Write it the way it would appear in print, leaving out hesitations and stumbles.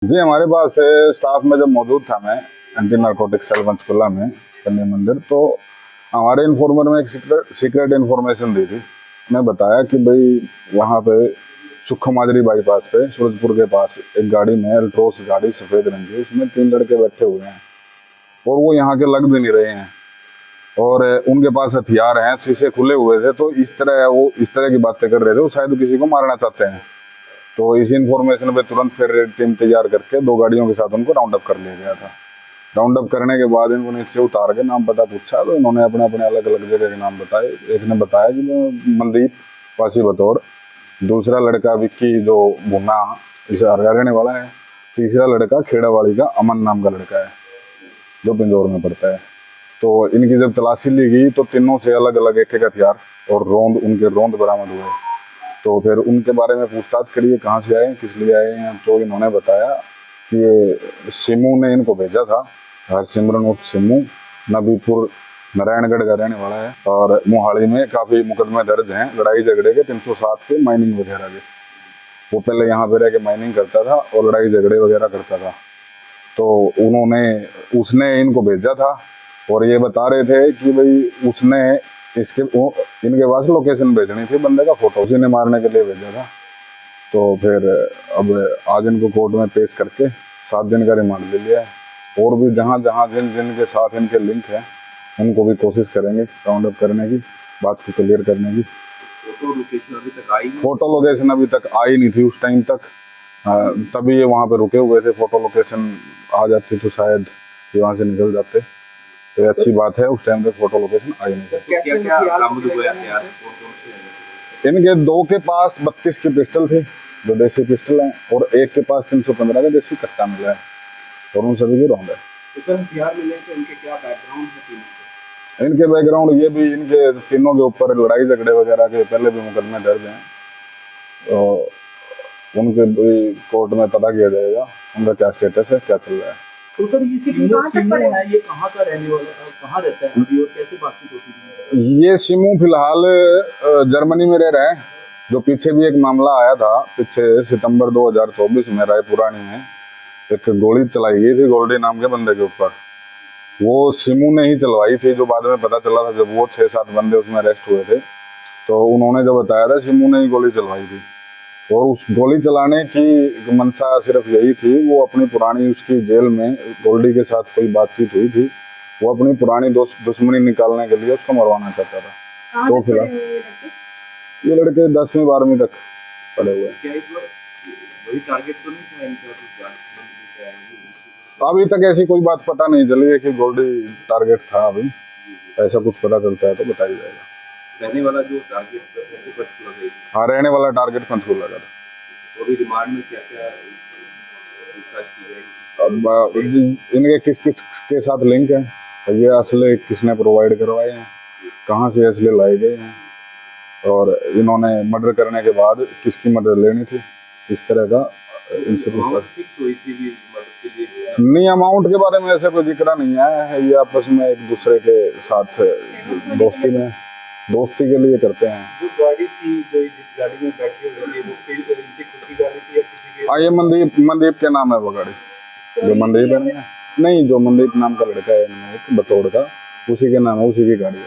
जी हमारे पास स्टाफ में जब मौजूद था मैं एंटी नारकोटिक सेल पंचकुला में कन्या मंदिर, तो हमारे इन्फॉर्मर में एक सीक्रेट इन्फॉर्मेशन दी थी। मैं बताया कि भाई वहाँ पे सुक्खू माजरी बाईपास पे सूरजपुर के पास एक गाड़ी में अल्ट्रोस गाड़ी सफेद रंग की, उसमें 3 लड़के बैठे हुए हैं और वो यहाँ के लग भी नहीं रहे हैं और उनके पास हथियार हैं, शीशे खुले हुए थे। तो वो इस तरह की बातें कर रहे थे, वो शायद किसी को मारना चाहते हैं। तो इस इंफॉर्मेशन पे तुरंत फिर टीम तैयार करके 2 गाड़ियों के साथ उनको राउंड अप कर लिया गया था। राउंड अप करने के बाद इनको नीचे उतार के नाम पता पूछा, तो इन्होंने अपने अपने अलग अलग जगह के नाम बताए। एक ने बताया कि मैं मनदीप वासी बतौड़, दूसरा लड़का विक्की जो भुना इस हरियाणा वाला है, तीसरा लड़का खेड़ावाड़ी का अमन नाम का लड़का है जो पिंजौर में पड़ता है। तो इनकी जब तलाशी ली गई तो तीनों से अलग अलग एक एक हथियार और उनके रोंद बरामद हुए। तो फिर उनके बारे में पूछताछ करिए, कहाँ से आए, किस लिए आए हैं। तो इन्होंने बताया कि ये सिमू ने इनको भेजा था, हरसिमरन उर्फ सिमू, नबीपुर नारायणगढ़ का रहने वाला है और मोहाली में काफ़ी मुकदमे दर्ज हैं लड़ाई झगड़े के 307 के, माइनिंग वगैरह के। वो पहले यहाँ पे रह के माइनिंग करता था और लड़ाई झगड़े वगैरह करता था। तो उसने इनको भेजा था और ये बता रहे थे कि भाई उसने इनके पास लोकेशन भेजनी थी बंदे का फोटो, उसी ने मारने के लिए भेजा था। तो फिर अब आज इनको कोर्ट में पेश करके 7 दिन का रिमांड ले लिया है और भी जहाँ जहाँ जिन जिन के साथ इनके लिंक है उनको भी कोशिश करेंगे राउंड अप करने की, बात को क्लियर करने की। फोटो लोकेशन अभी तक आई नहीं थी उस टाइम तक, तभी ये वहाँ पे रुके हुए थे। फोटो लोकेशन आ जाती तो शायद ये वहाँ से निकल जाते, तो अच्छी बात है। उस टाइम पे फोटो लोकेशन आई नहीं। इनके 2 के पास 32 की पिस्टल थी जो देसी पिस्टल है और एक के पास 315 का देसी कट्टा मिला है और उन सभी की रौंद है। इनके बैकग्राउंड ये भी, इनके तीनों के ऊपर लड़ाई झगड़े वगैरह के पहले भी मुकदमे दर्ज हैं, तो उनके भी कोर्ट में पता किया जाएगा उनका क्या स्टेटस है, क्या चल रहा है। तो सर ये कहाँ का रहने वाला है, कहाँ रहता है और कैसे बातचीत होती है? ये सिमू फिलहाल जर्मनी में रह रहे हैं। जो पीछे भी एक मामला आया था, पीछे सितंबर 2024 में रायपुरानी में एक गोली चलाई गई थी गोल्डी नाम के बंदे के ऊपर। वो सिमू ने ही चलवाई थी, जो बाद में पता चला था जब वो 6-7 बंदे उसमें अरेस्ट हुए थे। तो उन्होंने जो बताया था सिमू ने ही गोली चलवाई थी और उस गोली चलाने की मंशा सिर्फ यही थी, वो अपनी पुरानी उसकी जेल में गोल्डी के साथ कोई बातचीत हुई थी, वो अपनी पुरानी दुश्मनी निकालने के लिए उसको मरवाना चाहता था। तो फिलहाल ये लड़के 10वीं 12वीं तक पढ़े हुए हैं। अभी तक ऐसी कोई बात पता नहीं चली है कि गोल्डी टारगेट था। अभी ऐसा कुछ पता चलता है तो बताया जाएगा। रहने वाला जो टारगेट, हाँ, रहने वाला टारगेट पंचकुला का था। अभी रिमांड में क्या-क्या अब इनके किस किस के साथ लिंक है, ये असले किसने प्रोवाइड करवाए हैं, कहाँ से असले लाए गए हैं और इन्होंने मर्डर करने के बाद किसकी मर्डर लेनी थी, इस तरह का इनसे नहीं। अमाउंट के बारे में ऐसे कोई जिक्र नहीं है, ये आपस में एक दूसरे के साथ दोस्ती के लिए करते हैं। जो गाड़ी थी, जो जिस गाड़ी में बैठे हुए थे, वो इनकी खुद की गाड़ी थी या किसी की? ये मनदीप के नाम है वो गाड़ी, जो मनदीप है नहीं, जो मनदीप नाम का लड़का है एक बतौड़ का, उसी के नाम है, उसी की गाड़ी है।